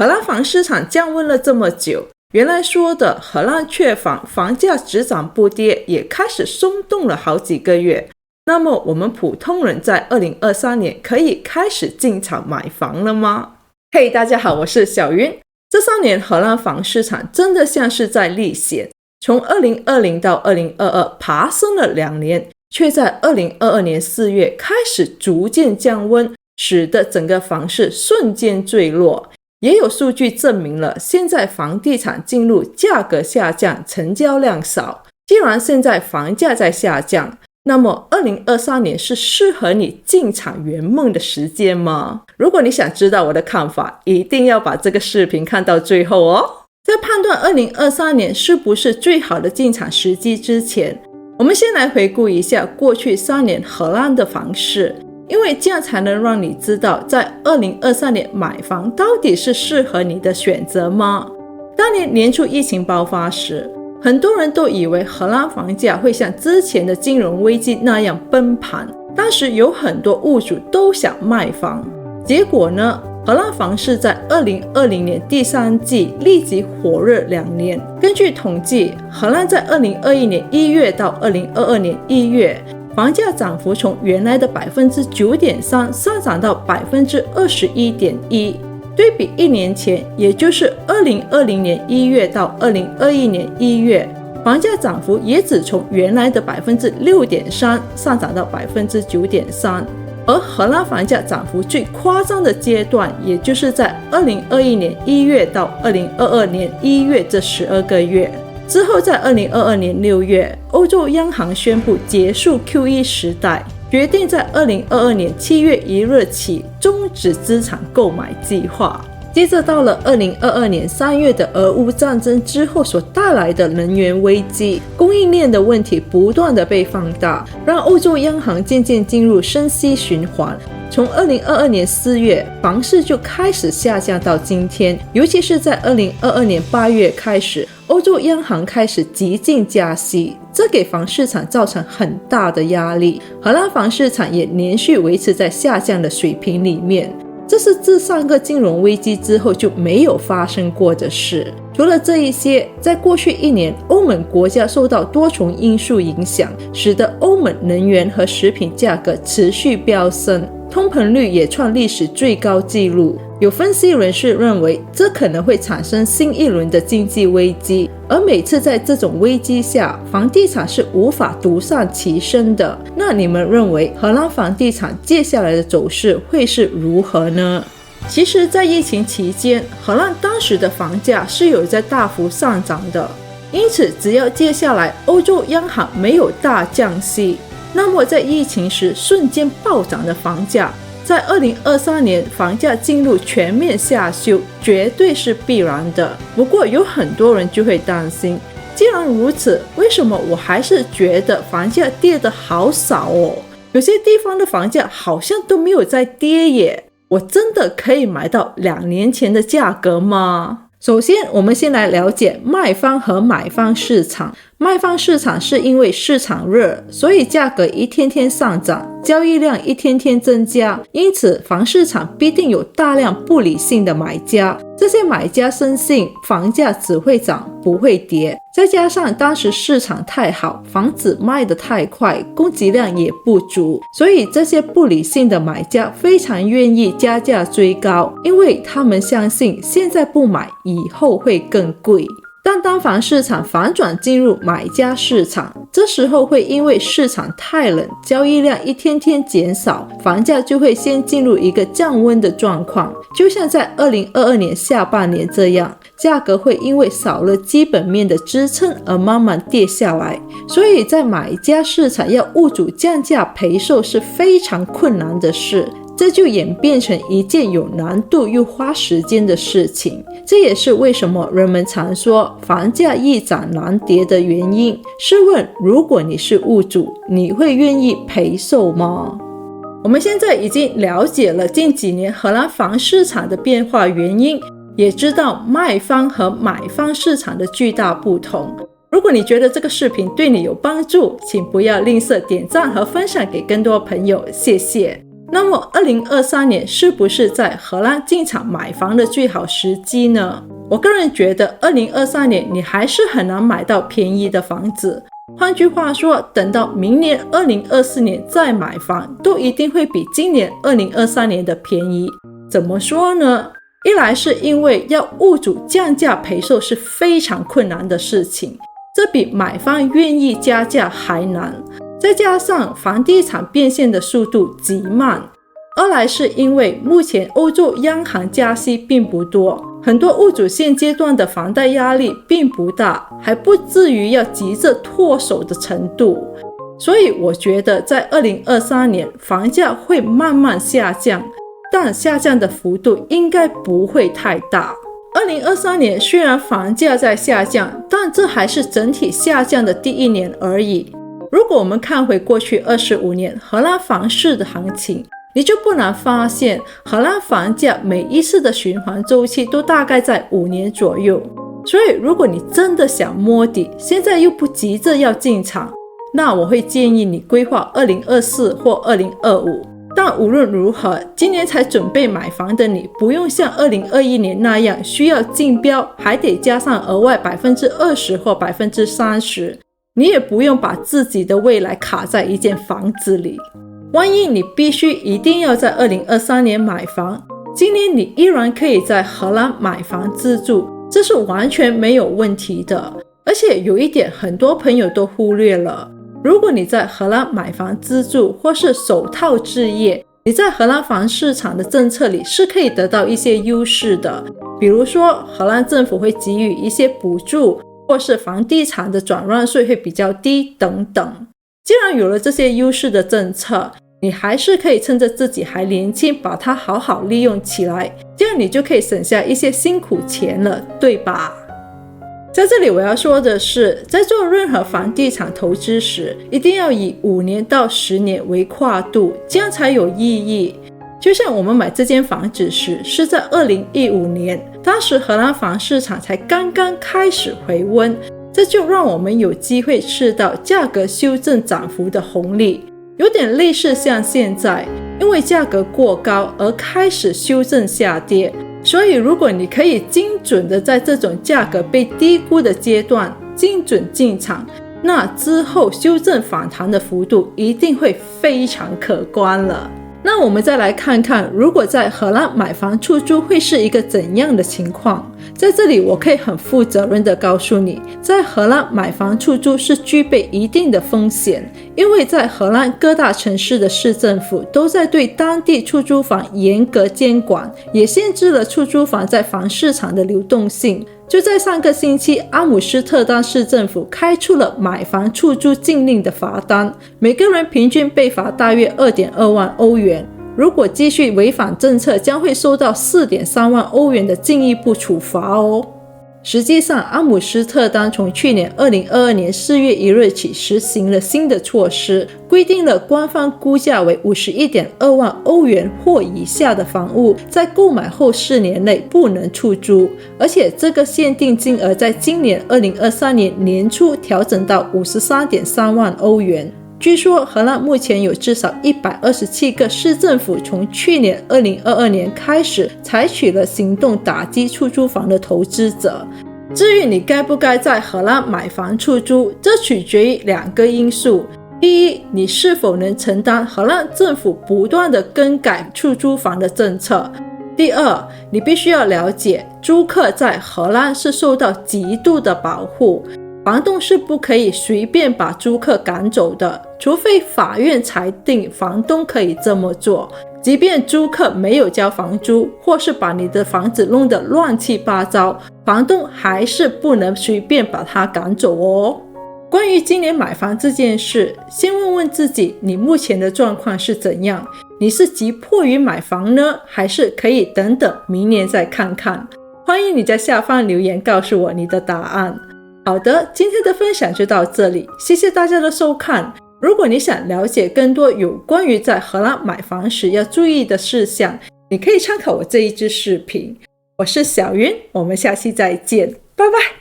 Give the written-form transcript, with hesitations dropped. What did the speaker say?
荷兰房市场降温了这么久，原来说的荷兰缺房，房价只涨不跌也开始松动了好几个月。那么我们普通人在2023年可以开始进场买房了吗？嘿，大家好，我是小云。这3年荷兰房市场真的像是在历险，从2020到2022爬升了2年，却在2022年4月开始逐渐降温，使得整个房市瞬间坠落。也有数据证明了现在房地产进入价格下降，成交量少。既然现在房价在下降，那么2023年是适合你进场圆梦的时间吗？如果你想知道我的看法，一定要把这个视频看到最后哦。在判断2023年是不是最好的进场时机之前，我们先来回顾一下过去3年荷兰的房市，因为这样才能让你知道在2023年买房到底是适合你的选择吗？当年年初疫情爆发时，很多人都以为荷兰房价会像之前的金融危机那样崩盘，当时有很多屋主都想卖房。结果呢，荷兰房市在2020年第3季立即火热2年。根据统计，荷兰在2021年1月到2022年1月，房价涨幅从原来的 9.3% 上涨到 21.1%。对比1年前，也就是2020年1月到2021年1月，房价涨幅也只从原来的 6.3% 上涨到 9.3%。而荷兰房价涨幅最夸张的阶段，也就是在2021年1月到2022年1月这12个月。之后在2022年6月，欧洲央行宣布结束 QE 时代，决定在2022年7月1日起终止资产购买计划。接着到了2022年3月的俄乌战争之后所带来的能源危机，供应链的问题不断的被放大，让欧洲央行渐渐进入升息循环。从2022年4月，房市就开始下降到今天，尤其是在2022年8月开始，欧洲央行开始急进加息，这给房市场造成很大的压力。荷兰房市场也连续维持在下降的水平里面，这是自上个金融危机之后就没有发生过的事。除了这一些，在过去1年，欧盟国家受到多重因素影响，使得欧盟能源和食品价格持续飙升，通膨率也创历史最高纪录。有分析人士认为，这可能会产生新一轮的经济危机，而每次在这种危机下，房地产是无法独善其身的。那你们认为荷兰房地产接下来的走势会是如何呢？其实在疫情期间，荷兰当时的房价是有在大幅上涨的，因此只要接下来欧洲央行没有大降息，那么在疫情时瞬间暴涨的房价，在2023年房价进入全面下修绝对是必然的。不过有很多人就会担心，既然如此，为什么我还是觉得房价跌得好少哦？有些地方的房价好像都没有在跌耶，我真的可以买到2年前的价格吗？首先，我们先来了解卖方和买方市场。卖方市场是因为市场热，所以价格一天天上涨，交易量一天天增加，因此房市场必定有大量不理性的买家。这些买家深信房价只会涨不会跌，再加上当时市场太好，房子卖得太快，供给量也不足，所以这些不理性的买家非常愿意加价追高，因为他们相信现在不买，以后会更贵。但当房市场反转进入买家市场，这时候会因为市场太冷，交易量一天天减少，房价就会先进入一个降温的状况，就像在2022年下半年这样，价格会因为少了基本面的支撑而慢慢跌下来。所以在买家市场要屋主降价赔售是非常困难的事，这就演变成一件有难度又花时间的事情。这也是为什么人们常说房价易涨难跌的原因。试问，如果你是屋主，你会愿意赔售吗？我们现在已经了解了近几年荷兰房市场的变化原因，也知道卖方和买方市场的巨大不同。如果你觉得这个视频对你有帮助，请不要吝啬点赞和分享给更多朋友，谢谢。那么2023年是不是在荷兰进场买房的最好时机呢？我个人觉得2023年你还是很难买到便宜的房子。换句话说，等到明年2024年再买房，都一定会比今年2023年的便宜。怎么说呢？一来是因为要物主降价赔售是非常困难的事情，这比买方愿意加价还难。再加上房地产变现的速度极慢。二来是因为目前欧洲央行加息并不多，很多物主现阶段的房贷压力并不大，还不至于要急着脱手的程度。所以我觉得在2023年房价会慢慢下降，但下降的幅度应该不会太大。2023年虽然房价在下降，但这还是整体下降的第一年而已。如果我们看回过去25年荷兰房市的行情，你就不难发现荷兰房价每一次的循环周期都大概在5年左右。所以如果你真的想摸底，现在又不急着要进场，那我会建议你规划2024或2025。但无论如何，今年才准备买房的你，不用像2021年那样需要竞标，还得加上额外 20% 或 30%， 你也不用把自己的未来卡在一间房子里。万一你必须一定要在2023年买房，今年你依然可以在荷兰买房自住，这是完全没有问题的。而且有一点很多朋友都忽略了，如果你在荷兰买房自住或是首套置业，你在荷兰房市场的政策里是可以得到一些优势的，比如说荷兰政府会给予一些补助，或是房地产的转让税会比较低等等。既然有了这些优势的政策，你还是可以趁着自己还年轻把它好好利用起来，这样你就可以省下一些辛苦钱了，对吧？在这里我要说的是，在做任何房地产投资时，一定要以5年到10年为跨度，这样才有意义。就像我们买这间房子时是在2015年，当时荷兰房市场才刚刚开始回温，这就让我们有机会吃到价格修正涨幅的红利，有点类似像现在，因为价格过高而开始修正下跌。所以如果你可以精准的在这种价格被低估的阶段精准进场，那之后修正反弹的幅度一定会非常可观了。那我们再来看看，如果在荷兰买房出租会是一个怎样的情况。在这里我可以很负责任的告诉你，在荷兰买房出租是具备一定的风险，因为在荷兰各大城市的市政府都在对当地出租房严格监管，也限制了出租房在房市场的流动性。就在上个星期，阿姆斯特丹市政府开出了买房出租禁令的罚单，每个人平均被罚大约 2.2 万欧元。如果继续违反政策，将会受到 4.3 万欧元的进一步处罚哦。实际上，阿姆斯特丹从去年2022年4月1日起实行了新的措施，规定了官方估价为 51.2 万欧元或以下的房屋，在购买后4年内不能出租，而且这个限定金额在今年2023年年初调整到 53.3 万欧元。据说荷兰目前有至少127个市政府从去年2022年开始采取了行动打击出租房的投资者。至于你该不该在荷兰买房出租，这取决于2个因素。第一，你是否能承担荷兰政府不断的更改出租房的政策。第二，你必须要了解，租客在荷兰是受到极度的保护，房东是不可以随便把租客赶走的，除非法院裁定房东可以这么做。即便租客没有交房租，或是把你的房子弄得乱七八糟，房东还是不能随便把他赶走哦。关于今年买房这件事，先问问自己，你目前的状况是怎样？你是急迫于买房呢，还是可以等等明年再看看？欢迎你在下方留言告诉我你的答案。好的，今天的分享就到这里，谢谢大家的收看。如果你想了解更多有关于在荷兰买房时要注意的事项，你可以参考我这一支视频。我是小云，我们下期再见，拜拜。